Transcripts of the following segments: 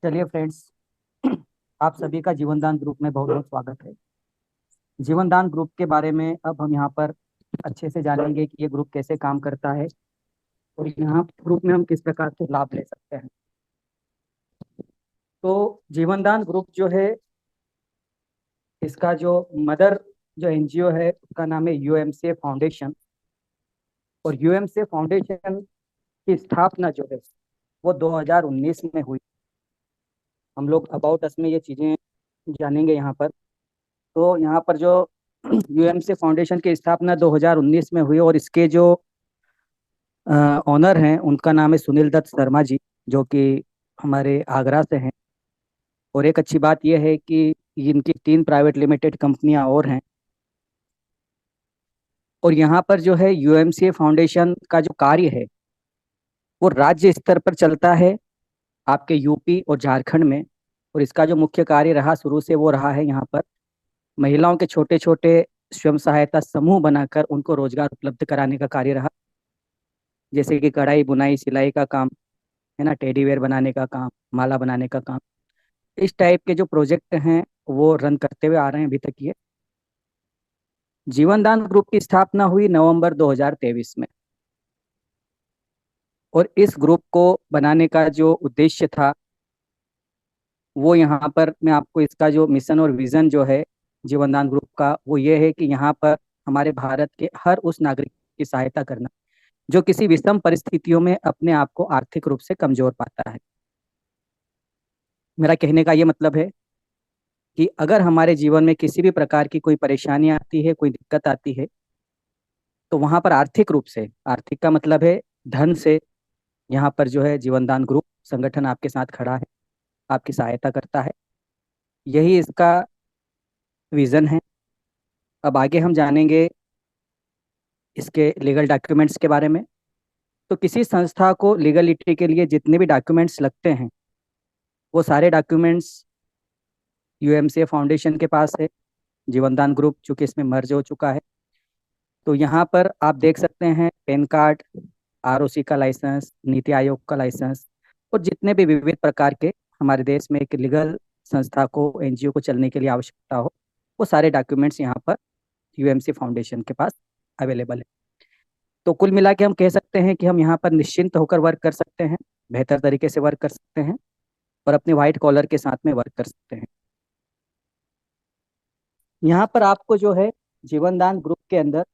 चलिए फ्रेंड्स, आप सभी का जीवन दान ग्रुप में बहुत बहुत स्वागत है। जीवन दान ग्रुप के बारे में अब हम यहाँ पर अच्छे से जानेंगे कि ये ग्रुप कैसे काम करता है और यहाँ ग्रुप में हम किस प्रकार से लाभ ले सकते हैं। तो जीवन दान ग्रुप जो है, इसका जो मदर जो एनजीओ है उसका नाम है यूएमसीए फाउंडेशन। और यूएमसीए फाउंडेशन की स्थापना जो है वो 2019 में हुई। हम लोग अबाउट अस में ये चीज़ें जानेंगे यहाँ पर। तो यहाँ पर जो यूएमसी फाउंडेशन की स्थापना 2019 में हुई और इसके जो ऑनर हैं उनका नाम है सुनील दत्त शर्मा जी, जो कि हमारे आगरा से हैं। और एक अच्छी बात यह है कि इनकी 3 प्राइवेट लिमिटेड कंपनियां और हैं। और यहाँ पर जो है यूएमसीए फाउंडेशन का जो कार्य है वो राज्य स्तर पर चलता है, आपके यूपी और झारखंड में। और इसका जो मुख्य कार्य रहा शुरू से वो रहा है यहाँ पर महिलाओं के छोटे छोटे स्वयं सहायता समूह बनाकर उनको रोजगार उपलब्ध कराने का कार्य रहा। जैसे कि कढ़ाई बुनाई सिलाई का काम है ना, टेडी वेयर बनाने का काम, माला बनाने का काम। इस टाइप के जो प्रोजेक्ट हैं वो रन करते हुए आ रहे हैं अभी तक ये। जीवन दान ग्रुप की स्थापना हुई नवंबर 2023 में। और इस ग्रुप को बनाने का जो उद्देश्य था वो यहाँ पर मैं आपको इसका जो मिशन और विजन जो है जीवन दान ग्रुप का वो ये है कि यहाँ पर हमारे भारत के हर उस नागरिक की सहायता करना जो किसी विषम परिस्थितियों में अपने आप को आर्थिक रूप से कमजोर पाता है। मेरा कहने का ये मतलब है कि अगर हमारे जीवन में किसी भी प्रकार की कोई परेशानी आती है, कोई दिक्कत आती है, तो वहां पर आर्थिक रूप से, आर्थिक का मतलब है धन से, यहाँ पर जो है जीवन दान ग्रुप संगठन आपके साथ खड़ा है, आपकी सहायता करता है। यही इसका विजन है। अब आगे हम जानेंगे इसके लीगल डॉक्यूमेंट्स के बारे में। तो किसी संस्था को लीगलिटी के लिए जितने भी डॉक्यूमेंट्स लगते हैं वो सारे डॉक्यूमेंट्स यूएमसीए फाउंडेशन के पास है। जीवन दान ग्रुप चूंकि इसमें मर्ज हो चुका है। तो यहाँ पर आप देख सकते हैं पैन कार्ड, आरओसी का लाइसेंस, नीति आयोग का लाइसेंस और जितने भी विविध प्रकार के हमारे देश में एक लीगल संस्था को, एनजीओ को चलने के लिए आवश्यकता हो, वो सारे डॉक्यूमेंट्स यहाँ पर यूएमसी फाउंडेशन के पास अवेलेबल है। तो कुल मिला के हम कह सकते हैं कि हम यहाँ पर निश्चिंत होकर वर्क कर सकते हैं, बेहतर तरीके से वर्क कर सकते हैं और अपने व्हाइट कॉलर के साथ में वर्क कर सकते हैं। यहाँ पर आपको जो है जीवन दान ग्रुप के अंदर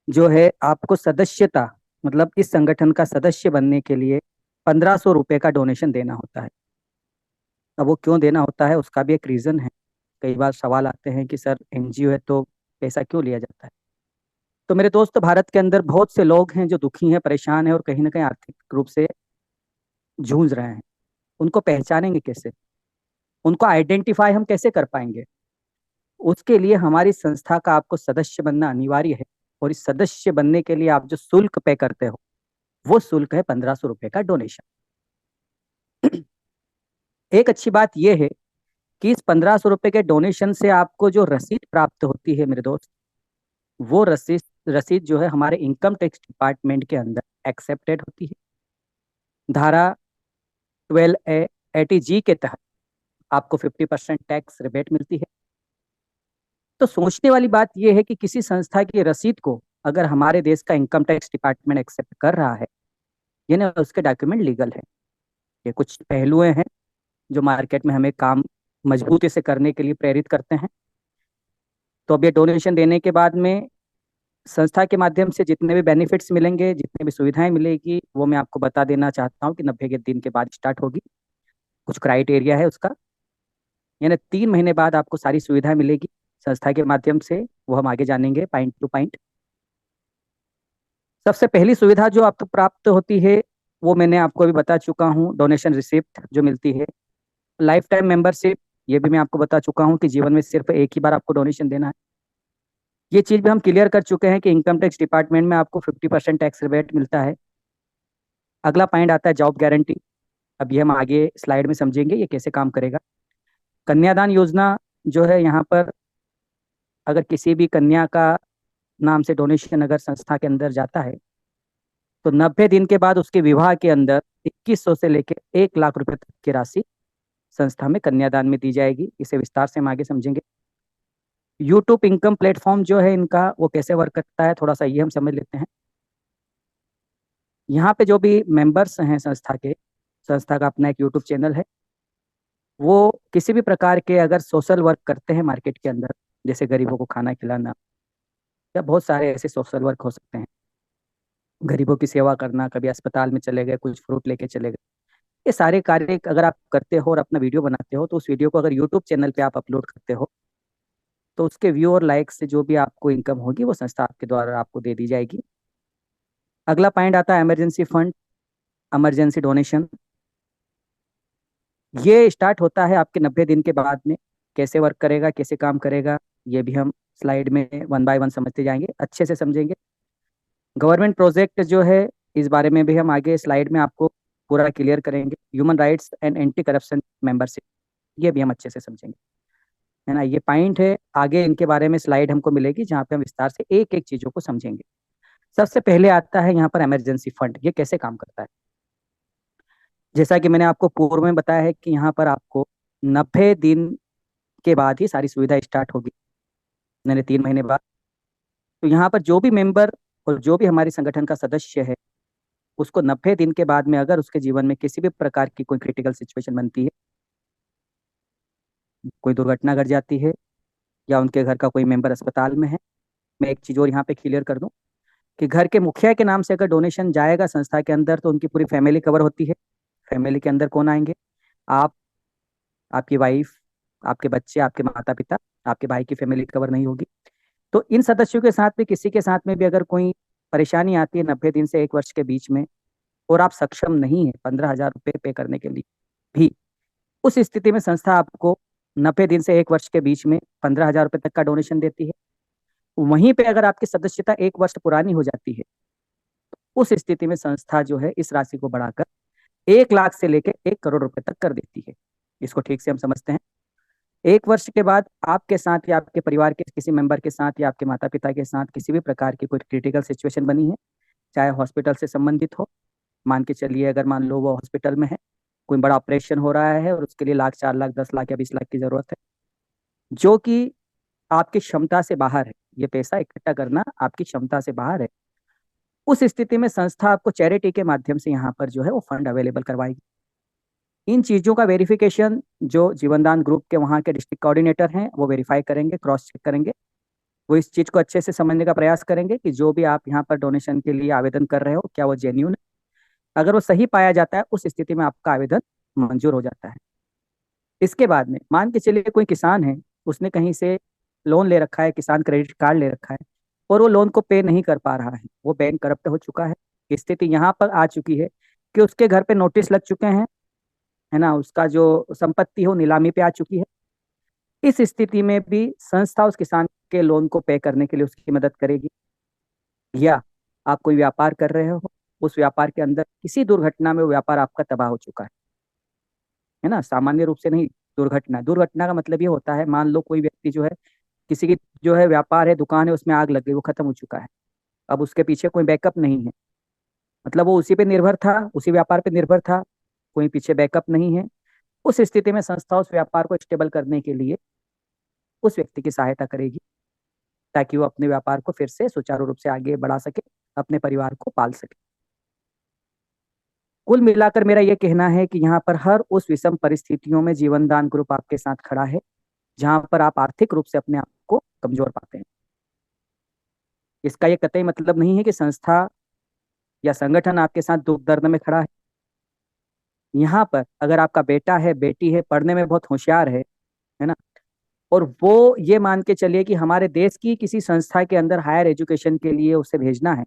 जो है आपको सदस्यता, मतलब इस संगठन का सदस्य बनने के लिए 1500 रुपये का डोनेशन देना होता है। अब वो क्यों देना होता है उसका भी एक रीज़न है। कई बार सवाल आते हैं कि सर एनजीओ है तो पैसा क्यों लिया जाता है। तो मेरे दोस्त, भारत के अंदर बहुत से लोग हैं जो दुखी हैं, परेशान हैं और कहीं ना कहीं आर्थिक रूप से जूझ रहे हैं। उनको पहचानेंगे कैसे, उनको आइडेंटिफाई हम कैसे कर पाएंगे? उसके लिए हमारी संस्था का आपको सदस्य बनना अनिवार्य है। और इस सदस्य बनने के लिए आप जो शुल्क पे करते हो वो शुल्क है 1500 रुपये का डोनेशन। एक अच्छी बात यह है कि इस 1500 रुपये के डोनेशन से आपको जो रसीद प्राप्त होती है मेरे दोस्त, वो रसीद रसीद जो है हमारे इनकम टैक्स डिपार्टमेंट के अंदर एक्सेप्टेड होती है। धारा 12A80G के तहत आपको 50% टैक्स रिबेट मिलती है। तो सोचने वाली बात यह है कि किसी संस्था की रसीद को अगर हमारे देश का इनकम टैक्स डिपार्टमेंट एक्सेप्ट कर रहा है, यानी उसके डॉक्यूमेंट लीगल है। ये कुछ पहलुएं हैं जो मार्केट में हमें काम मजबूती से करने के लिए प्रेरित करते हैं। तो अब ये डोनेशन देने के बाद में संस्था के माध्यम से जितने भी बेनिफिट्स मिलेंगे, जितने भी सुविधाएं मिलेगी, वो मैं आपको बता देना चाहता हूँ कि 90 के दिन के बाद स्टार्ट होगी। कुछ क्राइटेरिया है उसका, यानी 3 महीने बाद आपको सारी सुविधाएं मिलेगी संस्था के माध्यम से। वो हम आगे जानेंगे पॉइंट टू पॉइंट। सबसे पहली सुविधा जो आपको प्राप्त होती है वो मैंने आपको अभी बता चुका हूँ, डोनेशन रिसिप्ट जो मिलती है। लाइफ टाइम मेंबरशिप, ये भी मैं आपको बता चुका हूँ कि जीवन में सिर्फ एक ही बार आपको डोनेशन देना है। ये चीज भी हम क्लियर कर चुके हैं कि इनकम टैक्स डिपार्टमेंट में आपको 50% टैक्स रिबेट मिलता है। अगला पॉइंट आता है जॉब गारंटी। अब ये हम आगे स्लाइड में समझेंगे ये कैसे काम करेगा। कन्यादान योजना जो है, यहाँ पर अगर किसी भी कन्या का नाम से डोनेशन अगर संस्था के अंदर जाता है तो 90 दिन के बाद उसके विवाह के अंदर 2100 से लेकर 1 लाख रुपए तक की राशि संस्था में कन्यादान में दी जाएगी। इसे विस्तार से हम आगे समझेंगे। यूट्यूब इनकम प्लेटफॉर्म जो है इनका, वो कैसे वर्क करता है, थोड़ा सा ये हम समझ लेते हैं। यहाँ पे जो भी मेंबर्स हैं संस्था के, संस्था का अपना एक यूट्यूब चैनल है, वो किसी भी प्रकार के अगर सोशल वर्क करते हैं मार्केट के अंदर, जैसे गरीबों को खाना खिलाना, या बहुत सारे ऐसे सोशल वर्क हो सकते हैं, गरीबों की सेवा करना, कभी अस्पताल में चले गए, कुछ फ्रूट लेके चले गए, ये सारे कार्य अगर आप करते हो और अपना वीडियो बनाते हो, तो उस वीडियो को अगर यूट्यूब चैनल पे आप अपलोड करते हो, तो उसके व्यू और लाइक से जो भी आपको इनकम होगी वो संस्था आपके द्वारा आपको दे दी जाएगी। अगला पॉइंट आता है इमरजेंसी फंड, इमरजेंसी डोनेशन। ये स्टार्ट होता है आपके 90 दिन के बाद में। कैसे वर्क करेगा, कैसे काम करेगा, ये भी हम स्लाइड में वन बाय वन समझते जाएंगे, अच्छे से समझेंगे। गवर्नमेंट प्रोजेक्ट जो है, इस बारे में भी हम आगे स्लाइड में आपको पूरा क्लियर करेंगे। Human rights and anti corruption membership, ये भी हम अच्छे से समझेंगे, है ना। ये पॉइंट है, आगे इनके बारे में स्लाइड हमको मिलेगी जहाँ पे हम विस्तार से एक एक चीजों को समझेंगे। सबसे पहले आता है यहाँ पर इमरजेंसी फंड, ये कैसे काम करता है। जैसा कि मैंने आपको पूर्व में बताया है कि यहाँ पर आपको 90 दिन के बाद ही सारी सुविधा स्टार्ट होगी, यानी 3 महीने बाद। तो यहाँ पर जो भी मेंबर और जो भी हमारे संगठन का सदस्य है, उसको 90 दिन के बाद में अगर उसके जीवन में किसी भी प्रकार की कोई क्रिटिकल सिचुएशन बनती है, कोई दुर्घटना घट जाती है, या उनके घर का कोई मेंबर अस्पताल में है। मैं एक चीज और यहाँ पे क्लियर कर दूं कि घर के मुखिया के नाम से अगर डोनेशन जाएगा संस्था के अंदर, तो उनकी पूरी फैमिली कवर होती है। फैमिली के अंदर कौन आएंगे? आप, आपकी वाइफ, आपके बच्चे, आपके माता पिता, आपके भाई की फैमिली कवर नहीं होगी। तो इन सदस्यों के साथ भी, किसी के साथ में भी अगर कोई परेशानी आती है 90 दिन से 1 वर्ष के बीच में, और आप सक्षम नहीं है 15,000 रुपये पे करने के लिए भी, उस स्थिति में संस्था आपको 90 दिन से 1 वर्ष के बीच में 15,000 रुपये तक का डोनेशन देती है। वहीं पे अगर आपकी सदस्यता 1 वर्ष पुरानी हो जाती है, उस स्थिति में संस्था जो है इस राशि को बढ़ाकर 1 लाख से लेकर 1 करोड़ रुपए तक कर देती है। इसको ठीक से हम समझते हैं। 1 वर्ष के बाद आपके साथ या आपके परिवार के किसी मेंबर के साथ या आपके माता पिता के साथ किसी भी प्रकार की कोई क्रिटिकल सिचुएशन बनी है, चाहे हॉस्पिटल से संबंधित हो, मान के चलिए अगर मान लो वो हॉस्पिटल में है, कोई बड़ा ऑपरेशन हो रहा है और उसके लिए लाख, 4 लाख, 10 लाख या 20 लाख की जरूरत है, जो कि आपकी क्षमता से बाहर है, ये पैसा इकट्ठा करना आपकी क्षमता से बाहर है, उस स्थिति में संस्था आपको चैरिटी के माध्यम से यहाँ पर जो है वो फंड अवेलेबल करवाएगी। इन चीजों का वेरिफिकेशन जो जीवनदान ग्रुप के वहाँ के डिस्ट्रिक्ट कोऑर्डिनेटर हैं वो वेरीफाई करेंगे, क्रॉस चेक करेंगे। वो इस चीज को अच्छे से समझने का प्रयास करेंगे कि जो भी आप यहाँ पर डोनेशन के लिए आवेदन कर रहे हो, क्या वो जेन्यून है। अगर वो सही पाया जाता है, उस स्थिति में आपका आवेदन मंजूर हो जाता है। इसके बाद में मान के चलिए कोई किसान है, उसने कहीं से लोन ले रखा है, किसान क्रेडिट कार्ड ले रखा है, और वो लोन को पे नहीं कर पा रहा है, वो बैंक करप्ट हो चुका है। स्थिति यहाँ पर आ चुकी है कि उसके घर पे नोटिस लग चुके हैं, है ना, उसका जो संपत्ति हो नीलामी पे आ चुकी है। इस स्थिति में भी संस्था उस किसान के लोन को पे करने के लिए उसकी मदद करेगी। या आप कोई व्यापार कर रहे हो, उस व्यापार के अंदर किसी दुर्घटना में वो व्यापार आपका तबाह हो चुका है ना, सामान्य रूप से नहीं, दुर्घटना, दुर्घटना का मतलब ये होता है, मान लो कोई व्यक्ति जो है, किसी की जो है व्यापार है, दुकान है, उसमें आग लग गई, वो खत्म हो चुका है, अब उसके पीछे कोई बैकअप नहीं है, मतलब वो उसी पे निर्भर था, उसी व्यापार पे निर्भर था, कोई पीछे बैकअप नहीं है। उस स्थिति में संस्था उस व्यापार को स्टेबल करने के लिए उस व्यक्ति की सहायता करेगी, ताकि वो अपने व्यापार को फिर से सुचारू रूप से आगे बढ़ा सके, अपने परिवार को पाल सके। कुल मिलाकर मेरा ये कहना है कि यहाँ पर हर उस विषम परिस्थितियों में जीवनदान ग्रुप आपके साथ खड़ा है, जहां पर आप आर्थिक रूप से अपने आप को कमजोर पाते हैं। इसका ये कतई मतलब नहीं है कि संस्था या संगठन आपके साथ दुख दर्द में खड़ा है। यहाँ पर अगर आपका बेटा है, बेटी है, पढ़ने में बहुत होशियार है ना, और वो ये मान के चलिए कि हमारे देश की किसी संस्था के अंदर हायर एजुकेशन के लिए उसे भेजना है,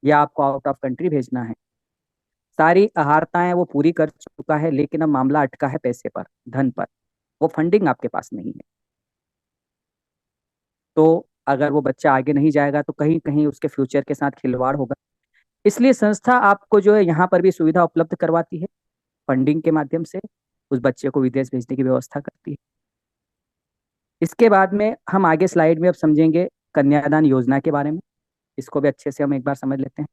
या आपको आउट ऑफ कंट्री भेजना है, सारी अहारताएं वो पूरी कर चुका है, लेकिन अब मामला अटका है पैसे पर, धन पर, वो फंडिंग आपके पास नहीं है। तो अगर वो बच्चा आगे नहीं जाएगा, तो कहीं कहीं उसके फ्यूचर के साथ खिलवाड़ होगा। इसलिए संस्था आपको जो है यहाँ पर भी सुविधा उपलब्ध करवाती है, फंडिंग के माध्यम से उस बच्चे को विदेश भेजने की व्यवस्था करती है। इसके बाद में हम आगे स्लाइड में अब समझेंगे कन्यादान योजना के बारे में। इसको भी अच्छे से हम एक बार समझ लेते हैं।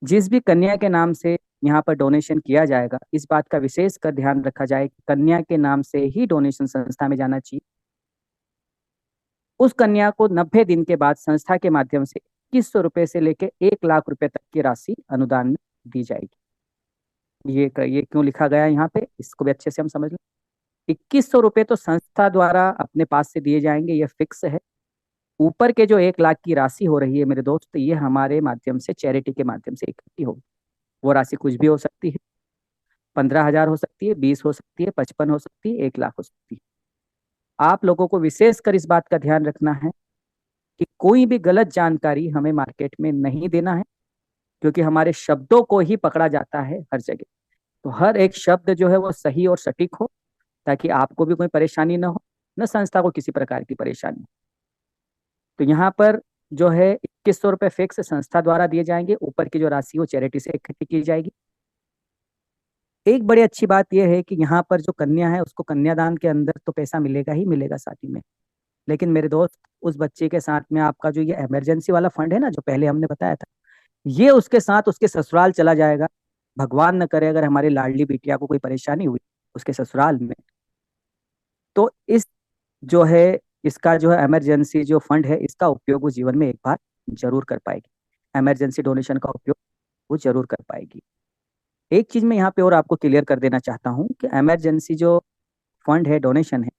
जिस भी कन्या के नाम से यहाँ पर डोनेशन किया जाएगा, इस बात का विशेष कर ध्यान रखा जाए कि कन्या के नाम से ही डोनेशन संस्था में जाना चाहिए। उस कन्या को 90 दिन के बाद संस्था के माध्यम से 2100 रुपए से लेकर 1 लाख रुपए तक की राशि अनुदान में दी जाएगी। ये क्यों लिखा गया है यहाँ पे, इसको भी अच्छे से हम समझ लें। 2100 रुपए तो संस्था द्वारा अपने पास से दिए जाएंगे, ये फिक्स है। ऊपर के जो 1 लाख की राशि हो रही है मेरे दोस्त, ये हमारे माध्यम से, चैरिटी के माध्यम से इकट्ठी होगी। वो राशि कुछ भी हो सकती है, 15,000 हो सकती है, 20 हो सकती है, 55 हो सकती है, 1 लाख हो सकती है। आप लोगों को विशेषकर इस बात का ध्यान रखना है कि कोई भी गलत जानकारी हमें मार्केट में नहीं देना है, क्योंकि हमारे शब्दों को ही पकड़ा जाता है हर जगह। तो हर एक शब्द जो है वो सही और सटीक हो, ताकि आपको भी कोई परेशानी ना हो, न संस्था को किसी प्रकार की परेशानी हो। तो यहाँ पर जो है 2100 रुपये फिक्स संस्था द्वारा दिए जाएंगे, ऊपर की जो राशि वो चैरिटी से इकट्ठी की जाएगी। एक बड़ी अच्छी बात यह है कि यहाँ पर जो कन्या है उसको कन्यादान के अंदर तो पैसा मिलेगा ही मिलेगा साथ ही में। लेकिन मेरे दोस्त, उस बच्चे के साथ में आपका जो ये इमरजेंसी वाला फंड है ना, जो पहले हमने बताया था, ये उसके साथ उसके ससुराल चला जाएगा। भगवान न करे अगर हमारी लाडली बिटिया को कोई परेशानी हुई उसके ससुराल में, तो इस जो है इसका जो है इमरजेंसी जो फंड है, इसका उपयोग वो जीवन में एक बार जरूर कर पाएगी। इमरजेंसी डोनेशन का उपयोग वो जरूर कर पाएगी। एक चीज मैं यहाँ पे और आपको क्लियर कर देना चाहता हूँ कि इमरजेंसी जो फंड है, डोनेशन है,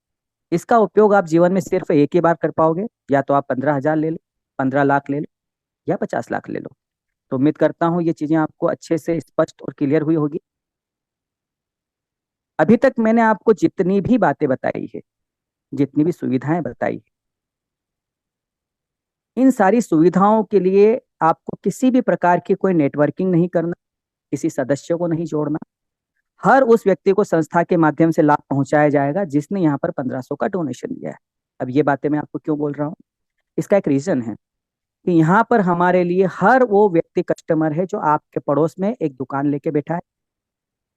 इसका उपयोग आप जीवन में सिर्फ एक ही बार कर पाओगे। या तो आप 15,000 ले लो, 15 लाख ले लो, या 50 लाख ले लो। तो उम्मीद करता हूँ ये चीजें आपको अच्छे से स्पष्ट और क्लियर हुई होगी। अभी तक मैंने आपको जितनी भी बातें बताई है, जितनी भी सुविधाएं बताई, इन सारी सुविधाओं के लिए आपको किसी भी प्रकार की कोई नेटवर्किंग नहीं करना, किसी सदस्य को नहीं जोड़ना। हर उस व्यक्ति को संस्था के माध्यम से लाभ पहुंचाया जाएगा जिसने यहाँ पर 1500 का डोनेशन दिया है। अब ये बातें मैं आपको क्यों बोल रहा हूँ, इसका एक रीजन है कि यहाँ पर हमारे लिए हर वो व्यक्ति कस्टमर है जो आपके पड़ोस में एक दुकान लेके बैठा है,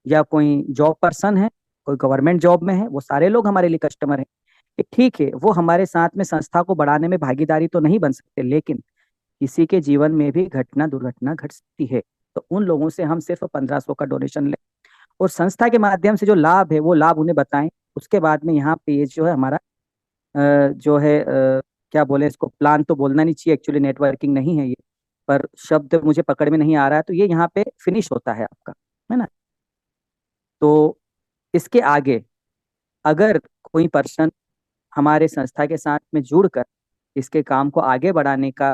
या कोई जॉब पर्सन है, कोई गवर्नमेंट जॉब में है, वो सारे लोग हमारे लिए कस्टमर है। ये ठीक है, वो हमारे साथ में संस्था को बढ़ाने में भागीदारी तो नहीं बन सकते, लेकिन किसी के जीवन में भी घटना दुर्घटना घट सकती है। तो उन लोगों से हम सिर्फ 1500 का डोनेशन लें और संस्था के माध्यम से जो लाभ है वो लाभ उन्हें बताएं। उसके बाद में यहाँ पे ये जो है हमारा जो है क्या बोले इसको, प्लान तो बोलना नहीं चाहिए, एक्चुअली नेटवर्किंग नहीं है ये, पर शब्द मुझे पकड़ में नहीं आ रहा है, तो ये यहाँ पे फिनिश होता है आपका, है ना। तो इसके आगे अगर कोई पर्सन हमारे संस्था के साथ में जुड़कर इसके काम को आगे बढ़ाने का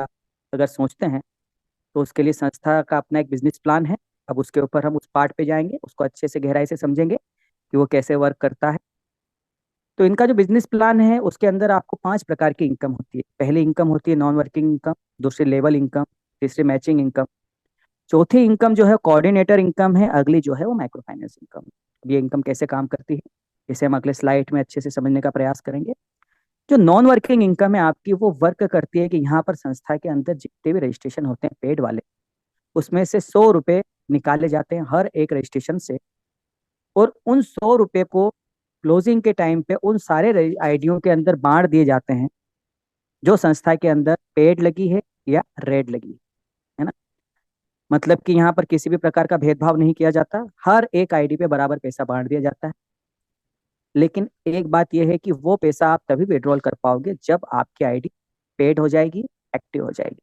अगर सोचते हैं, तो उसके लिए संस्था का अपना एक बिजनेस प्लान है। अब उसके ऊपर हम उस पार्ट पे जाएंगे, उसको अच्छे से गहराई से समझेंगे कि वो कैसे वर्क करता है। तो इनका जो बिजनेस प्लान है उसके अंदर आपको 5 प्रकार की इनकम होती है। पहली इनकम होती है नॉन वर्किंग इनकम, दूसरी लेवल इनकम, तीसरी मैचिंग इनकम, चौथी इनकम जो है कोऑर्डिनेटर इनकम है, अगली जो है वो माइक्रो फाइनेंस इनकम। ये इनकम कैसे काम करती है इसे हम अगले स्लाइड में अच्छे से समझने का प्रयास करेंगे। जो नॉन वर्किंग इनकम है आपकी, वो वर्क करती है कि यहाँ पर संस्था के अंदर जितने भी रजिस्ट्रेशन होते हैं पेड वाले, उसमें से 100 रुपए निकाले जाते हैं हर एक रजिस्ट्रेशन से, और उन 100 रुपए को क्लोजिंग के टाइम पे उन सारे आईडियों के अंदर बांट दिए जाते हैं जो संस्था के अंदर पेड लगी है या रेड लगी है ना। मतलब कि यहाँ पर किसी भी प्रकार का भेदभाव नहीं किया जाता, हर एक आईडी पे बराबर पैसा बांट दिया जाता है। लेकिन एक बात यह है कि वो पैसा आप तभी विड्रॉल कर पाओगे जब आपकी आईडी पेड हो जाएगी, एक्टिव हो जाएगी।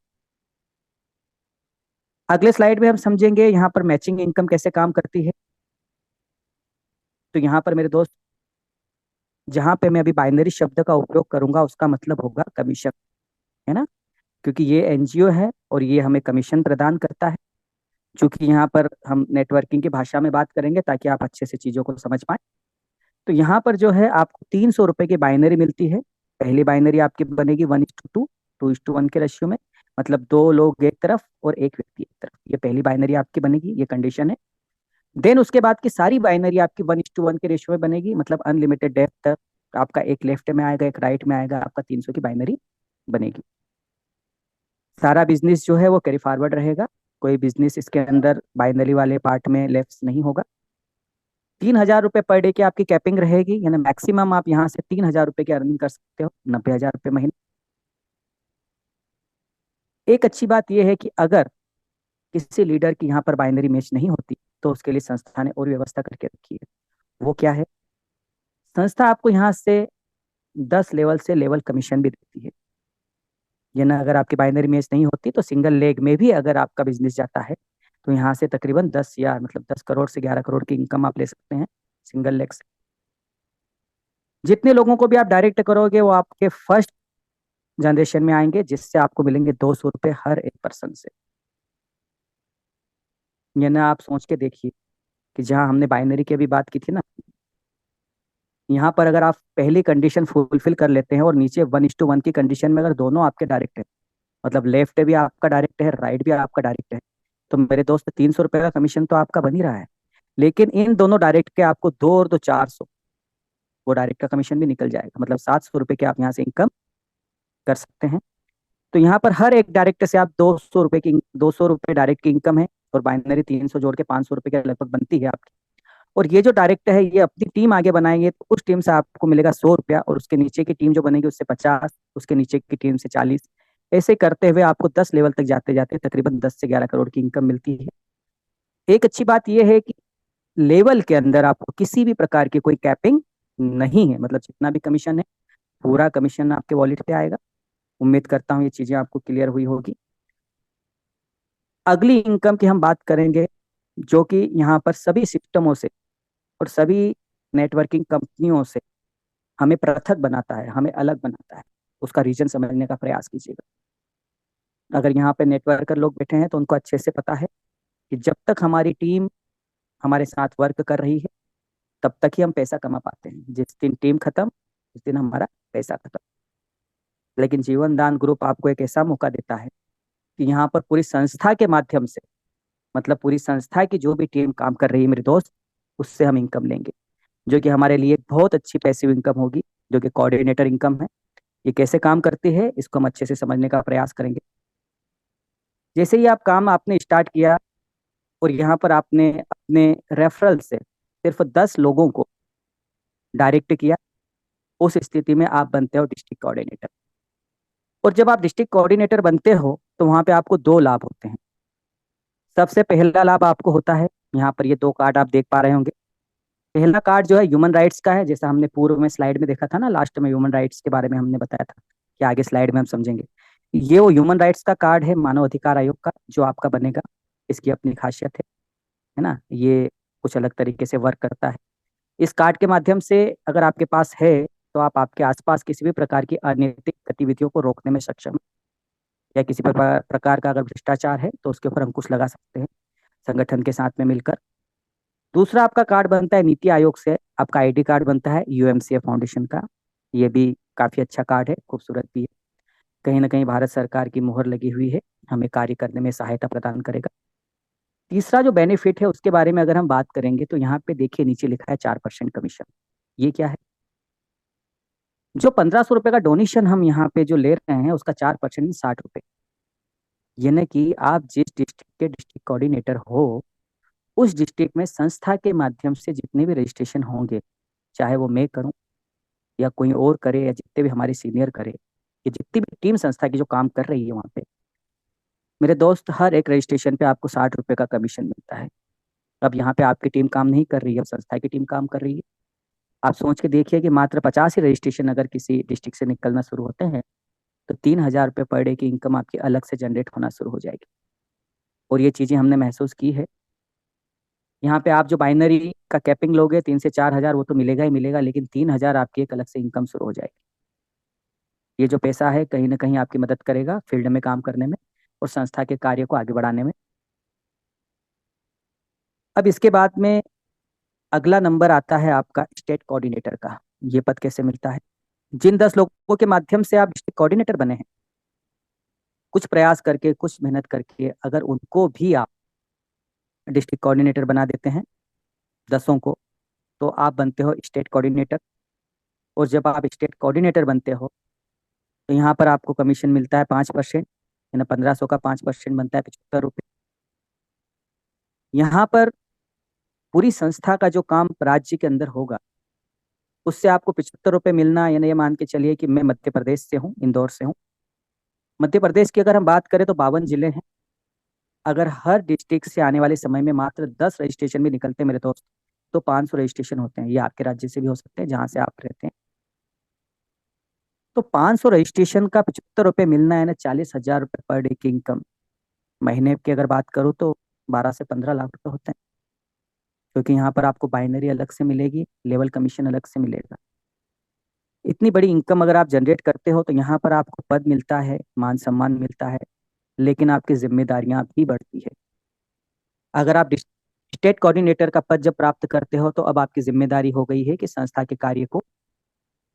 अगले स्लाइड में हम समझेंगे यहाँ पर मैचिंग इनकम कैसे काम करती है। तो यहाँ पर मेरे दोस्त, जहाँ पे मैं अभी बाइनरी शब्द का उपयोग करूंगा उसका मतलब होगा कमीशन, है ना, क्योंकि ये एनजीओ है और ये हमें कमीशन प्रदान करता है। चूंकि यहाँ पर हम नेटवर्किंग की भाषा में बात करेंगे ताकि आप अच्छे से चीजों को समझ पाए। तो यहाँ पर जो है आपको 300 रुपए की बाइनरी मिलती है। पहली बाइनरी आपकी बनेगी 1:2, 2:1 के रेशियो में, मतलब दो लोग एक तरफ और एक व्यक्ति एक तरफ। ये पहली बाइनरी आपकी बनेगी, ये कंडीशन है। देन उसके बाद की सारी बाइनरी आपकी 1:1 के रेशियो में बनेगी, मतलब अनलिमिटेड डेप्थ तक। आपका एक लेफ्ट में आएगा, एक राइट में आएगा, आपका 300 की बाइनरी बनेगी। सारा बिजनेस जो है वो कैरी फॉरवर्ड रहेगा, कोई बिजनेस इसके अंदर बाइनरी वाले पार्ट में लेफ्ट नहीं होगा। 3,000 रुपये पर डे की आपकी कैपिंग रहेगी, यानी मैक्सिमम आप यहाँ से 3,000 रुपये की अर्निंग कर सकते हो, 90,000 रुपये महीने। एक अच्छी बात यह है कि अगर किसी लीडर की यहाँ पर बाइनरी मैच नहीं होती, तो उसके लिए संस्था ने और व्यवस्था करके रखी है। वो क्या है? संस्था आपको यहाँ से 10 लेवल से लेवल कमीशन भी देती है। ये ना, अगर आपकी बाइनरी मैच नहीं होती तो सिंगल लेग में भी अगर आपका बिजनेस जाता है तो यहाँ से तकरीबन 10 या मतलब 10 करोड़ से 11 करोड़ की इनकम आप ले सकते हैं सिंगल लेग से। जितने लोगों को भी आप डायरेक्ट करोगे वो आपके फर्स्ट जनरेशन में आएंगे, जिससे आपको मिलेंगे 200 रुपये हर एक पर्सन से। ये ना, आप सोच के देखिए कि जहां हमने बाइनरी की अभी बात की थी ना, यहाँ पर अगर आप पहली कंडीशन फुलफिल कर लेते हैं और नीचे 1:1 की कंडीशन में अगर दोनों आपके डायरेक्ट है, मतलब लेफ्ट भी आपका डायरेक्ट है, राइट भी आपका डायरेक्ट है, तो मेरे दोस्त 300 रुपये का कमीशन तो आपका बन ही रहा है। लेकिन इन दोनों डायरेक्ट के आपको 2 और 2 400, वो डायरेक्ट का कमीशन भी निकल जाएगा, मतलब 700 रुपये के आप यहाँ से इनकम कर सकते हैं। तो यहाँ पर हर एक डायरेक्ट से आप 200 रुपये की 200 रुपये डायरेक्ट की इनकम है, और बाइनरी 300 जोड़ के 500 रुपये के लगभग बनती है आपकी। और ये जो डायरेक्ट है ये अपनी टीम आगे बनाएंगे तो उस टीम से आपको मिलेगा 100 रुपया, और उसके नीचे की टीम जो बनेगी उससे 50, उसके नीचे की टीम से 40। ऐसे करते हुए आपको 10 लेवल तक जाते जाते तकरीबन 10 से 11 करोड़ की इनकम मिलती है। एक अच्छी बात यह है कि लेवल के अंदर आपको किसी भी प्रकार की कोई कैपिंग नहीं है, मतलब जितना भी कमीशन है पूरा कमीशन आपके वॉलेट पे आएगा। उम्मीद करता हूँ ये चीजें आपको क्लियर हुई होगी। अगली इनकम की हम बात करेंगे, जो कि यहाँ पर सभी सिस्टमों से और सभी नेटवर्किंग कंपनियों से हमें पृथक बनाता है, हमें अलग बनाता है। उसका रीजन समझने का प्रयास कीजिएगा। अगर यहाँ पे नेटवर्कर लोग बैठे हैं तो उनको अच्छे से पता है कि जब तक हमारी टीम हमारे साथ वर्क कर रही है तब तक ही हम पैसा कमा पाते हैं। जिस दिन टीम खत्म उस दिन हमारा पैसा खत्म। लेकिन जीवन दान ग्रुप आपको एक ऐसा मौका देता है कि यहाँ पर पूरी संस्था के माध्यम से, मतलब पूरी संस्था की जो भी टीम काम कर रही है मेरे दोस्त, उससे हम इनकम लेंगे, जो कि हमारे लिए बहुत अच्छी पैसिव इनकम होगी, जो कि कोऑर्डिनेटर इनकम है। ये कैसे काम करती है इसको हम अच्छे से समझने का प्रयास करेंगे। जैसे ही आप काम आपने स्टार्ट किया और यहाँ पर आपने अपने रेफरल से सिर्फ 10 लोगों को डायरेक्ट किया, उस स्थिति में आप बनते हो डिस्ट्रिक्ट कोऑर्डिनेटर। और जब आप डिस्ट्रिक्ट कोऑर्डिनेटर बनते हो तो वहाँ पे आपको 2 लाभ होते हैं। सबसे पहला लाभ आपको होता है, यहाँ पर ये 2 कार्ड आप देख पा रहे होंगे। पहला कार्ड जो है ह्यूमन राइट्स का है, जैसा हमने पूर्व में स्लाइड में देखा था ना, लास्ट में ह्यूमन राइट्स के बारे में हमने बताया था कि आगे स्लाइड में हम समझेंगे। ये वो ह्यूमन राइट्स का कार्ड है मानव अधिकार आयोग का, जो आपका बनेगा। इसकी अपनी खासियत है ना, ये कुछ अलग तरीके से वर्क करता है। इस कार्ड के माध्यम से अगर आपके पास है तो आप आपके आसपास किसी भी प्रकार की अनैतिक गतिविधियों को रोकने में सक्षम है, या किसी प्रकार का अगर भ्रष्टाचार है तो उसके ऊपर अंकुश लगा सकते हैं संगठन के साथ में मिलकर। दूसरा आपका कार्ड बनता है नीति आयोग से, आपका आईडी कार्ड बनता है यूएमसीए फाउंडेशन का। ये भी काफी अच्छा कार्ड है, खूबसूरत भी है। कहीं ना कहीं भारत सरकार की मुहर लगी हुई है, हमें कार्य करने में सहायता प्रदान करेगा। तीसरा जो बेनिफिट है उसके बारे में अगर हम बात करेंगे तो यहाँ पे देखिए नीचे लिखा है 4% कमीशन। ये क्या है? जो 1500 रुपये का डोनेशन हम यहाँ पे जो ले रहे हैं उसका 4% 60 रुपये। यानी कि आप जिस डिस्ट्रिक्ट के डिस्ट्रिक्ट कोऑर्डिनेटर हो, उस डिस्ट्रिक्ट में संस्था के माध्यम से जितने भी रजिस्ट्रेशन होंगे, चाहे वो मैं करूं या कोई और करे या जितने भी हमारे सीनियर करे, ये जितनी भी टीम संस्था की जो काम कर रही है वहाँ पे, मेरे दोस्त हर एक रजिस्ट्रेशन पे आपको 60 रुपये का कमीशन मिलता है। अब यहाँ पे आपकी टीम काम नहीं कर रही है, अब संस्था की टीम काम कर रही है। आप सोच के देखिए कि मात्र 50 ही रजिस्ट्रेशन अगर किसी डिस्ट्रिक्ट से निकलना शुरू होते हैं तो 3,000 रुपये पर डे की इनकम आपकी अलग से जनरेट होना शुरू हो जाएगी। और ये चीज़ें हमने महसूस की है। यहाँ पे आप जो बाइनरी का कैपिंग लोगे 3 से 4 हजार, वो तो मिलेगा ही मिलेगा, लेकिन 3,000 आपकी एक अलग से इनकम शुरू हो जाएगी। ये जो पैसा है कहीं ना कहीं आपकी मदद करेगा फील्ड में काम करने में और संस्था के कार्य को आगे बढ़ाने में। अब इसके बाद में अगला नंबर आता है आपका स्टेट कोऑर्डिनेटर का। ये पद कैसे मिलता है? जिन 10 लोगों के माध्यम से आप डिस्ट्रिक्ट कोऑर्डिनेटर बने हैं, कुछ प्रयास करके कुछ मेहनत करके अगर उनको भी आप डिस्ट्रिक्ट कोऑर्डिनेटर बना देते हैं 10 को, तो आप बनते हो स्टेट कोऑर्डिनेटर। और जब आप स्टेट कोऑर्डिनेटर बनते हो तो यहाँ पर आपको कमीशन मिलता है 5%, यानी 1500 का 5% बनता है 75 रुपये। यहाँ पर पूरी संस्था का जो काम राज्य के अंदर होगा उससे आपको 75 रुपये मिलना, यानी ये मान के चलिए कि मैं मध्य प्रदेश से हूँ, इंदौर से हूँ। मध्य प्रदेश की अगर हम बात करें तो 52 जिले हैं, अगर हर डिस्ट्रिक्ट से आने वाले समय में मात्र 10 रजिस्ट्रेशन भी निकलते हैं मेरे दोस्त, तो 500 रजिस्ट्रेशन होते हैं। ये आपके राज्य से भी हो सकते हैं जहां से आप रहते हैं। तो 500 रजिस्ट्रेशन का 75 रुपये मिलना है ना, 40,000 रुपये पर डे की इनकम। महीने की अगर बात करूँ तो 12 से 15 लाख रुपए होते हैं। क्योंकि यहाँ पर आपको बाइनरी अलग से मिलेगी, लेवल कमीशन अलग से मिलेगा। इतनी बड़ी इनकम अगर आप जनरेट करते हो तो यहाँ पर आपको पद मिलता है, मान सम्मान मिलता है, लेकिन आपकी जिम्मेदारियां भी बढ़ती है। अगर आप स्टेट कोऑर्डिनेटर का पद जब प्राप्त करते हो तो अब आपकी जिम्मेदारी हो गई है कि संस्था के कार्य को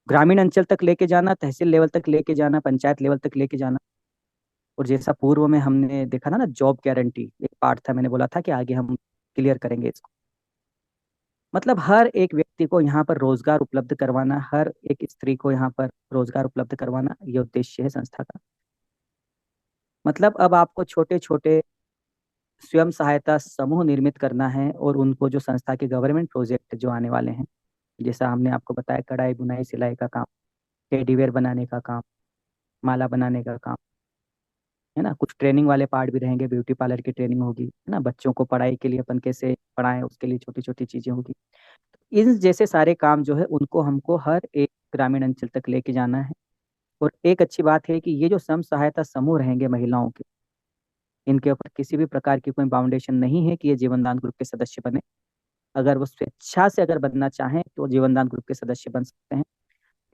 ग्रामीण अंचल तक लेके जाना, तहसील लेवल तक लेके जाना, पंचायत लेवल तक लेके जाना। और जैसा पूर्व में हमने देखा था ना, जॉब गारंटी एक पार्ट था, मैंने बोला था कि आगे हम क्लियर करेंगे इसको। मतलब हर एक व्यक्ति को यहाँ पर रोजगार उपलब्ध करवाना, हर एक स्त्री को यहाँ पर रोजगार उपलब्ध करवाना, ये उद्देश्य है संस्था का। मतलब अब आपको छोटे छोटे स्वयं सहायता समूह निर्मित करना है, और उनको जो संस्था के गवर्नमेंट प्रोजेक्ट जो आने वाले हैं, जैसा हमने आपको बताया, कढ़ाई बुनाई सिलाई का काम, टेडीवेयर बनाने का काम, माला बनाने का काम, है ना। कुछ ट्रेनिंग वाले पार्ट भी रहेंगे, ब्यूटी पार्लर की ट्रेनिंग होगी, है ना। बच्चों को पढ़ाई के लिए अपन कैसे पढ़ाएं, उसके लिए छोटी छोटी चीजें होगी। इन जैसे सारे काम जो है उनको हमको हर एक ग्रामीण अंचल तक लेके जाना है। और एक अच्छी बात है कि ये जो स्वयं सहायता समूह रहेंगे महिलाओं के, इनके ऊपर किसी भी प्रकार की कोई बाउंडेशन नहीं है कि ये जीवनदान ग्रुप के सदस्य बने। अगर वो स्वेच्छा से अगर बनना चाहें तो जीवनदान ग्रुप के सदस्य बन सकते हैं।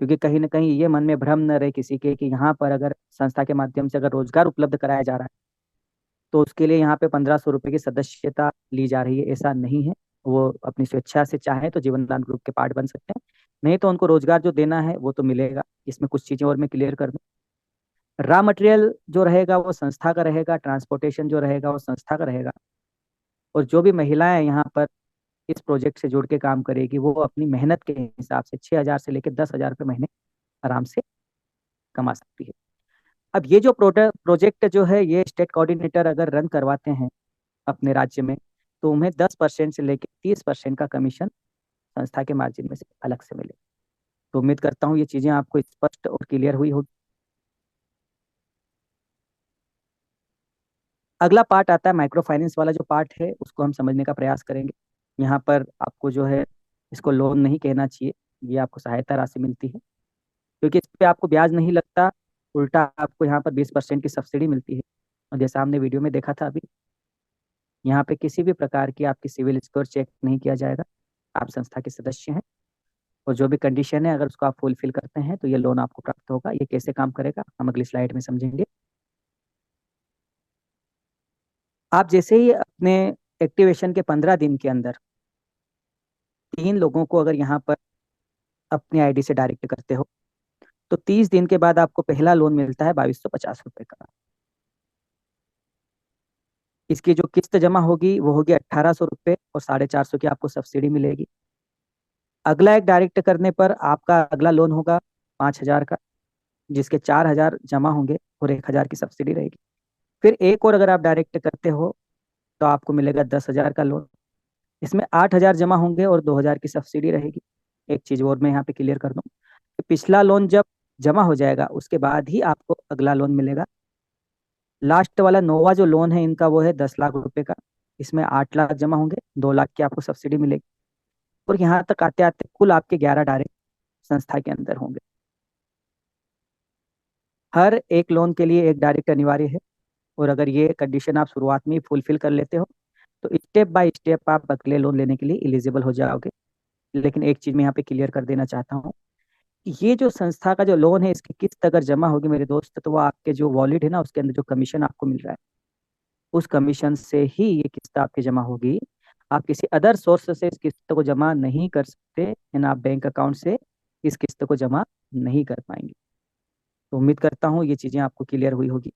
क्योंकि कहीं ना कहीं ये मन में भ्रम न रहे किसी के कि यहाँ पर अगर संस्था के माध्यम से अगर रोजगार उपलब्ध कराया जा रहा है तो उसके लिए यहाँ पे 1,500 रुपये की सदस्यता ली जा रही है, ऐसा नहीं है। वो अपनी स्वेच्छा से चाहे तो जीवनदान ग्रुप के पार्ट बन सकते हैं, नहीं तो उनको रोजगार जो देना है वो तो मिलेगा। इसमें कुछ चीजें और मैं क्लियर कर दूं। रॉ मटेरियल जो रहेगा वो संस्था का रहेगा, ट्रांसपोर्टेशन जो रहेगा वो संस्था का रहेगा। और जो भी महिलाएं यहाँ पर इस प्रोजेक्ट से जुड़ के काम करेगी वो अपनी मेहनत के हिसाब से 6,000 से लेकर 10,000 रुपये महीने आराम से कमा सकती है। अब ये जो प्रोजेक्ट जो है, ये स्टेट कोऑर्डिनेटर अगर रन करवाते हैं अपने राज्य में, तो उन्हें 10% से लेकर 30% का कमीशन संस्था के मार्जिन में से अलग से मिले। तो उम्मीद करता हूँ ये चीजें आपको स्पष्ट और क्लियर हुई होगी। अगला पार्ट आता है माइक्रो फाइनेंस वाला, जो पार्ट है उसको हम समझने का प्रयास करेंगे। यहाँ पर आपको जो है, इसको लोन नहीं कहना चाहिए, ये आपको सहायता राशि मिलती है। क्योंकि इस पे आपको ब्याज नहीं लगता, उल्टा आपको यहाँ पर 20% की सब्सिडी मिलती है। और जैसा हमने वीडियो में देखा था अभी, यहाँ पे किसी भी प्रकार की आपकी सिविल स्कोर चेक नहीं किया जाएगा। आप संस्था के सदस्य हैं और जो भी कंडीशन है अगर उसको आप फुलफिल करते हैं तो ये लोन आपको प्राप्त होगा। ये कैसे काम करेगा हम अगली स्लाइड में समझेंगे। आप जैसे ही अपने एक्टिवेशन के 15 दिन के अंदर 3 लोगों को अगर यहाँ पर अपनी आईडी से डायरेक्ट करते हो, तो 30 दिन के बाद आपको पहला लोन मिलता है 2,250 रुपये का। इसकी जो किस्त जमा होगी वो होगी 1,800 रुपये, और 450 की आपको सब्सिडी मिलेगी। अगला एक डायरेक्ट करने पर आपका अगला लोन होगा 5,000 का, जिसके 4,000 जमा होंगे और 1,000 की सब्सिडी रहेगी। फिर एक और अगर आप डायरेक्ट करते हो तो आपको मिलेगा 10,000 का लोन। इसमें 8,000 जमा होंगे और 2,000 की सब्सिडी रहेगी। एक चीज और मैं यहाँ पे क्लियर कर दूं कि पिछला लोन जब जमा हो जाएगा उसके बाद ही आपको अगला लोन मिलेगा। लास्ट वाला नोवा जो लोन है इनका, वो है 10 लाख रुपए का। इसमें 8 लाख जमा होंगे, 2 लाख की आपको सब्सिडी मिलेगी। और यहाँ तक आते आते कुल आपके 11 डायरेक्ट संस्था के अंदर होंगे। हर एक लोन के लिए एक डायरेक्ट अनिवार्य है। और अगर ये कंडीशन आप शुरुआत में ही फुलफिल कर लेते हो तो स्टेप बाय स्टेप आप अगले लोन लेने के लिए एलिजिबल हो जाओगे। लेकिन एक चीज मैं यहाँ पे क्लियर कर देना चाहता हूँ कि ये जो संस्था का जो लोन है, इसकी किस्त अगर जमा होगी मेरे दोस्त, तो वो आपके जो वॉलेट है ना उसके अंदर जो कमीशन आपको मिल रहा है उस कमीशन से ही ये किस्त आपकी जमा होगी। आप किसी अदर सोर्स से इस किस्त को जमा नहीं कर सकते, यानी आप बैंक अकाउंट से इस किस्त को जमा नहीं कर पाएंगे। तो उम्मीद करता हूँ ये चीजें आपको क्लियर हुई होगी।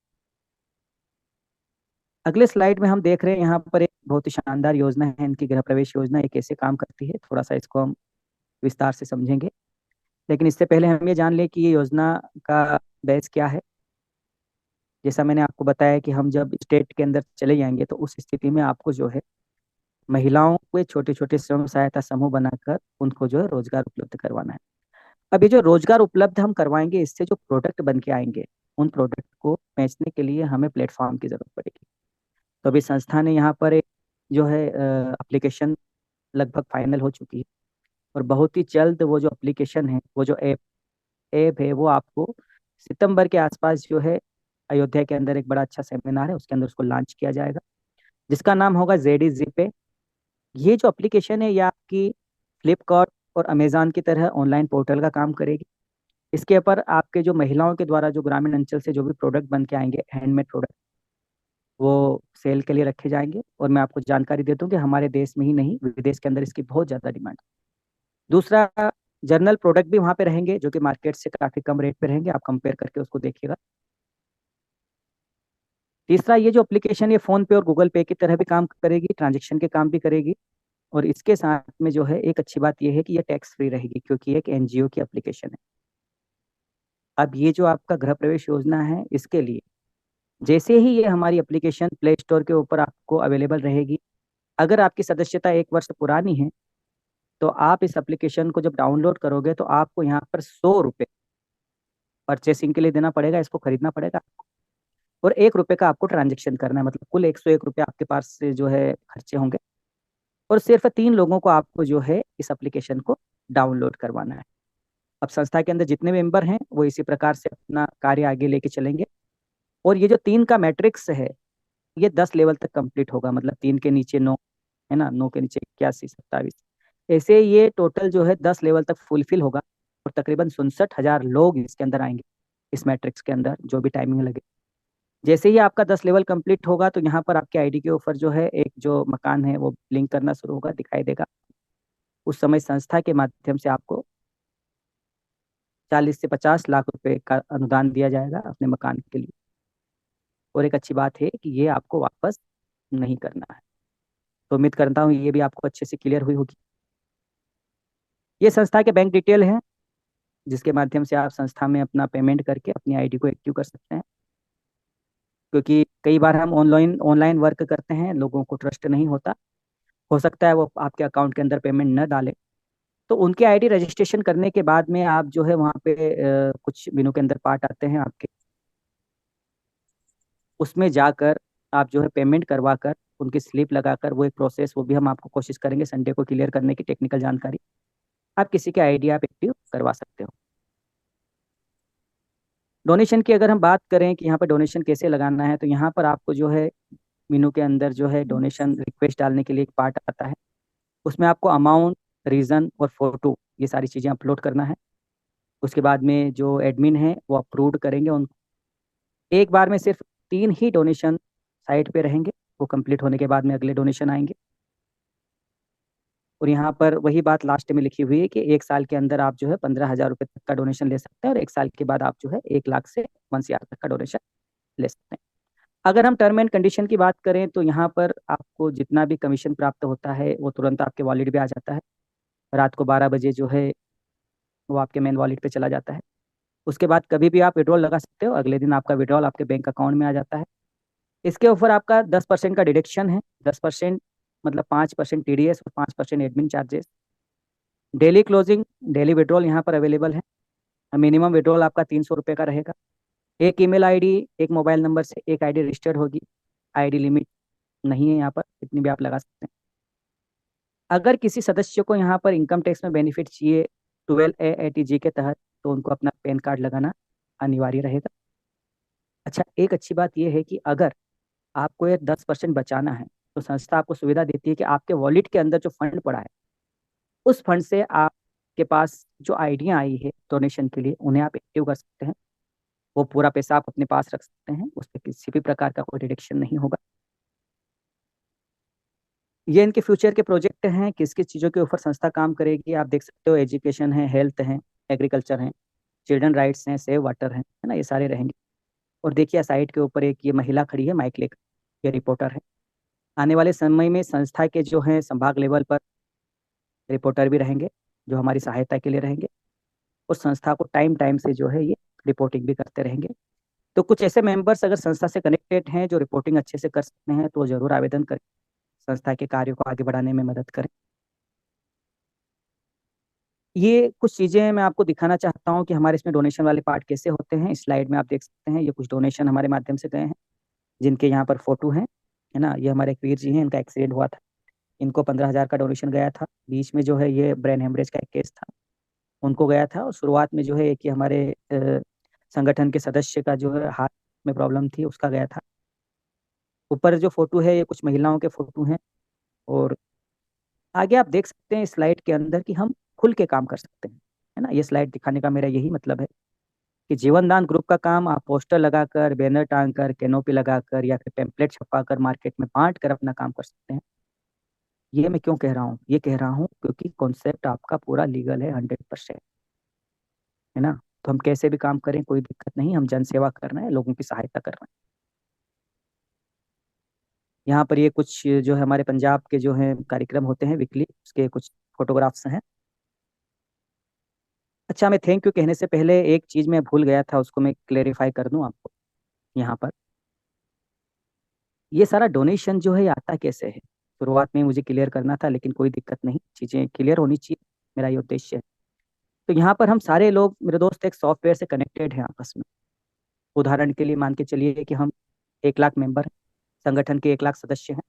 अगले स्लाइड में हम देख रहे हैं यहाँ पर एक बहुत ही शानदार योजना है, इनकी गृह प्रवेश योजना। ये कैसे काम करती है थोड़ा सा इसको हम विस्तार से समझेंगे। लेकिन इससे पहले हम ये जान लें कि ये योजना का बेस क्या है। जैसा मैंने आपको बताया कि हम जब स्टेट के अंदर चले जाएंगे तो उस स्थिति में आपको जो है महिलाओं को छोटे छोटे स्वयं सहायता समूह बनाकर उनको जो है रोजगार उपलब्ध करवाना है। अब ये जो रोजगार उपलब्ध हम करवाएंगे, इससे जो प्रोडक्ट बन के आएंगे उन प्रोडक्ट को बेचने के लिए हमें प्लेटफॉर्म की जरूरत पड़ेगी। तो अभी संस्था ने यहाँ पर एक जो है एप्लीकेशन लगभग फाइनल हो चुकी है, और बहुत ही जल्द वो जो एप्लीकेशन है, वो जो ऐप है, वो आपको सितंबर के आसपास जो है अयोध्या के अंदर एक बड़ा अच्छा सेमिनार है, उसके अंदर उसको लॉन्च किया जाएगा, जिसका नाम होगा जेडी जीपे। ये जो एप्लीकेशन है, ये आपकी फ्लिपकार्ट और अमेजॉन की तरह ऑनलाइन पोर्टल का काम करेगी। इसके ऊपर आपके जो महिलाओं के द्वारा जो ग्रामीण अंचल से जो भी प्रोडक्ट बन के आएंगे, हैंडमेड प्रोडक्ट, वो सेल के लिए रखे जाएंगे। और मैं आपको जानकारी देता हूँ कि हमारे देश में ही नहीं, विदेश के अंदर इसकी बहुत ज़्यादा डिमांड है। दूसरा, जर्नल प्रोडक्ट भी वहाँ पे रहेंगे, जो कि मार्केट से काफ़ी कम रेट पे रहेंगे, आप कंपेयर करके उसको देखिएगा। तीसरा, ये जो एप्लीकेशन ये फ़ोन पे और गूगल पे की तरह भी काम करेगी, ट्रांजेक्शन के काम भी करेगी। और इसके साथ में जो है एक अच्छी बात ये है कि ये टैक्स फ्री रहेगी, क्योंकि ये एक एनजीओ की एप्लीकेशन है। अब ये जो आपका गृह प्रवेश योजना है, इसके लिए जैसे ही ये हमारी एप्लीकेशन प्ले स्टोर के ऊपर आपको अवेलेबल रहेगी, अगर आपकी सदस्यता 1 वर्ष पुरानी है, तो आप इस एप्लीकेशन को जब डाउनलोड करोगे तो आपको यहाँ पर 100 रुपये परचेसिंग के लिए देना पड़ेगा, इसको खरीदना पड़ेगा। और 1 रुपये का आपको ट्रांजेक्शन करना है, मतलब कुल 101 रुपये आपके पास से जो है खर्चे होंगे। और सिर्फ 3 लोगों को आपको जो है इस एप्लीकेशन को डाउनलोड करवाना है। अब संस्था के अंदर जितने मेंबर हैं, वो इसी प्रकार से अपना कार्य आगे लेके चलेंगे। और ये जो 3 का मैट्रिक्स है, ये 10 लेवल तक कंप्लीट होगा, मतलब 3 के नीचे 9, है ना, 9 के नीचे 81, 27, ऐसे ये टोटल जो है 10 लेवल तक फुलफिल होगा। और तकरीबन 67,000 लोग इसके अंदर आएंगे, इस मैट्रिक्स के अंदर, जो भी टाइमिंग लगे। जैसे ही आपका 10 लेवल कंप्लीट होगा, तो यहाँ पर आपके आईडी के ऊपर जो है एक जो मकान है, वो ब्लिंक करना शुरू होगा, दिखाई देगा। उस समय संस्था के माध्यम से आपको 40 से 50 लाख रुपए का अनुदान दिया जाएगा अपने मकान के लिए। और एक अच्छी बात है कि ये आपको वापस नहीं करना है। तो उम्मीद करता हूँ ये भी आपको अच्छे से क्लियर हुई होगी। ये संस्था के बैंक डिटेल हैं, जिसके माध्यम से आप संस्था में अपना पेमेंट करके अपनी आईडी को एक्टिव कर सकते हैं। क्योंकि कई बार हम ऑनलाइन ऑनलाइन वर्क करते हैं, लोगों को ट्रस्ट नहीं होता, हो सकता है वो आपके अकाउंट के अंदर पेमेंट न डाले। तो उनके आईडी रजिस्ट्रेशन करने के बाद में आप जो है वहाँ पे कुछ दिनों के अंदर पार्ट आते हैं आपके, उसमें जाकर आप जो है पेमेंट करवा कर उनकी स्लिप लगाकर, वो एक प्रोसेस, वो भी हम आपको कोशिश करेंगे संडे को क्लियर करने की, टेक्निकल जानकारी आप किसी के आईडी आप एक्टिव करवा सकते हो। डोनेशन की अगर हम बात करें कि यहाँ पर डोनेशन कैसे लगाना है, तो यहाँ पर आपको जो है मेनू के अंदर जो है डोनेशन रिक्वेस्ट डालने के लिए एक पार्ट आता है। उसमें आपको अमाउंट, रीज़न और फोटो, ये सारी चीज़ें अपलोड करना है। उसके बाद में जो एडमिन है वो अप्रूव करेंगे उनको। एक बार में सिर्फ 3 ही डोनेशन साइट पे रहेंगे, वो कंप्लीट होने के बाद में अगले डोनेशन आएंगे। और यहाँ पर वही बात लास्ट में लिखी हुई है कि 1 साल के अंदर आप जो है 15,000 रुपये तक का डोनेशन ले सकते हैं, और 1 साल के बाद आप जो है 1 लाख से 1 CR तक का डोनेशन ले सकते हैं। अगर हम टर्म एंड कंडीशन की बात करें, तो यहाँ पर आपको जितना भी कमीशन प्राप्त होता है, वो तुरंत आपके वॉलेट पे आ जाता है। रात को 12 बजे जो है वो आपके मेन वॉलेट पे चला जाता है। उसके बाद कभी भी आप विड्रॉल लगा सकते हो, अगले दिन आपका विड्रॉल आपके बैंक अकाउंट में आ जाता है। इसके ऊपर आपका 10% का डिडक्शन है। 10% मतलब 5% टीडीएस और 5% admin charges. Daily closing, daily withdrawal यहाँ पर अवेलेबल है। मिनिमम विड्रॉल आपका 300 रुपये का रहेगा। एक ईमेल आईडी, एक मोबाइल नंबर से एक आईडी रजिस्टर्ड होगी। आईडी लिमिट नहीं है यहाँ पर, कितनी भी आप लगा सकते हैं। अगर किसी सदस्य को यहाँ पर इनकम टैक्स में बेनिफिट चाहिए 12A के तहत, तो उनको अपना पैन कार्ड लगाना अनिवार्य रहेगा। अच्छा, एक अच्छी बात यह है कि अगर आपको ये 10% बचाना है, तो संस्था आपको सुविधा देती है कि आपके वॉलेट के अंदर जो फंड पड़ा है, उस फंड से आपके पास जो आइडिया आई है डोनेशन के लिए, उन्हें आप एक्टिव कर सकते हैं। वो पूरा पैसा आप अपने पास रख सकते हैं, उस पर किसी भी प्रकार का कोई डिडक्शन नहीं होगा। ये इनके फ्यूचर के प्रोजेक्ट हैं, किस किस चीज़ों के ऊपर संस्था काम करेगी आप देख सकते हो। एजुकेशन है, हेल्थ है, एग्रीकल्चर है, चिल्ड्रन राइट्स हैं, सेव वाटर है ना, ये सारे रहेंगे। और देखिए साइट के ऊपर एक ये महिला खड़ी है माइक लेकर, ये रिपोर्टर है। आने वाले समय में संस्था के जो हैं संभाग लेवल पर रिपोर्टर भी रहेंगे, जो हमारी सहायता के लिए रहेंगे। और संस्था को टाइम टाइम से जो है ये रिपोर्टिंग भी करते रहेंगे। तो कुछ ऐसे मेंबर्स अगर संस्था से कनेक्टेड हैं जो रिपोर्टिंग अच्छे से कर सकते हैं, तो जरूर आवेदन करें, संस्था के कार्यों को आगे बढ़ाने में मदद करें। ये कुछ चीज़ें मैं आपको दिखाना चाहता हूँ कि हमारे इसमें डोनेशन वाले पार्ट कैसे होते हैं। स्लाइड में आप देख सकते हैं, ये कुछ डोनेशन हमारे माध्यम से गए हैं, जिनके यहाँ पर फोटो हैं। है ना। ये हमारे एक वीर जी हैं, इनका एक्सीडेंट हुआ था, इनको 15,000 का डोनेशन गया था। बीच में जो है ये ब्रेन हेमरेज का एक केस था, उनको गया था। और शुरुआत में जो है एक ही हमारे संगठन के सदस्य का जो है हाथ में प्रॉब्लम थी, उसका गया था। ऊपर जो फोटो है ये कुछ महिलाओं के फोटो हैं। और आगे आप देख सकते हैं इस स्लाइड के अंदर कि हम खुल के काम कर सकते हैं, है ना। ये स्लाइड दिखाने का मेरा यही मतलब है कि जीवन दान ग्रुप का काम आप पोस्टर लगाकर, बैनर टांग कर, कैनोपी लगाकर या फिर टेम्पलेट छपा कर मार्केट में बांट कर अपना काम कर सकते हैं। ये मैं क्यों कह रहा हूँ? ये कह रहा हूँ क्योंकि कॉन्सेप्ट आपका पूरा लीगल है, 100%, है ना। तो हम कैसे भी काम करें, कोई दिक्कत नहीं, हम जन सेवा कर रहे हैं, लोगों की सहायता कर रहे हैं। यहाँ पर ये कुछ जो है हमारे पंजाब के जो है कार्यक्रम होते हैं वीकली, उसके कुछ फोटोग्राफ्स हैं। अच्छा, मैं थैंक यू कहने से पहले एक चीज़ मैं भूल गया था, उसको मैं क्लेरिफाई कर दूं आपको यहाँ पर। ये सारा डोनेशन जो है ये आता कैसे है, शुरुआत में मुझे क्लियर करना था, लेकिन कोई दिक्कत नहीं, चीज़ें क्लियर होनी चाहिए, मेरा ये उद्देश्य है। तो यहाँ पर हम सारे लोग, मेरे दोस्त, एक सॉफ्टवेयर से कनेक्टेड हैं आपस में। उदाहरण के लिए मान के चलिए कि हम 1 लाख मेंबर हैं, संगठन के 1 लाख सदस्य हैं।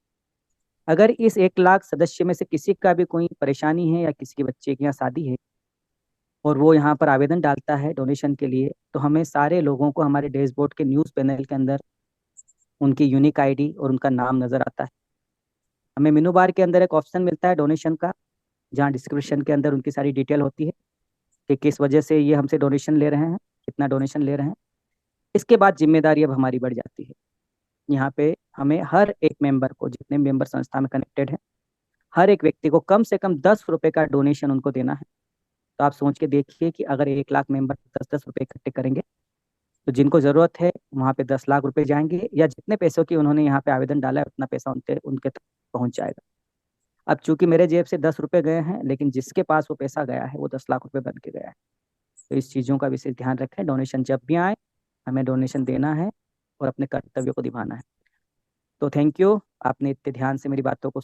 अगर इस 1 लाख सदस्य में से किसी का भी कोई परेशानी है या किसी के बच्चे की यहाँ शादी है और वो यहाँ पर आवेदन डालता है डोनेशन के लिए, तो हमें सारे लोगों को हमारे डैशबोर्ड के न्यूज़ पैनल के अंदर उनकी यूनिक आईडी और उनका नाम नजर आता है। हमें मेनू बार के अंदर एक ऑप्शन मिलता है डोनेशन का, जहाँ डिस्क्रिप्शन के अंदर उनकी सारी डिटेल होती है कि किस वजह से ये हमसे डोनेशन ले रहे हैं, कितना डोनेशन ले रहे हैं। इसके बाद जिम्मेदारी अब हमारी बढ़ जाती है। यहाँ पे हमें हर एक मेंबर को, जितने मेंबर संस्था में कनेक्टेड है, हर एक व्यक्ति को कम से कम 10 रुपए का डोनेशन उनको देना है। तो आप सोच के देखिए कि अगर 1 लाख मेंबर 10-10 रुपए इकट्ठे करेंगे तो जिनको जरूरत है वहाँ पे 10 लाख रुपए जाएंगे, या जितने पैसों की उन्होंने यहाँ पे आवेदन डाला है उतना पैसा उनके उनके तक पहुँच जाएगा। अब चूंकि मेरे जेब से 10 रुपए गए हैं, लेकिन जिसके पास वो पैसा गया है वो 10 लाख रुपए बन के गया है। तो इस चीज़ों का विशेष ध्यान रखें, डोनेशन जब भी आए हमें डोनेशन देना है और अपने कर्तव्य को निभाना है। तो थैंक यू, आपने इतने ध्यान से मेरी बातों को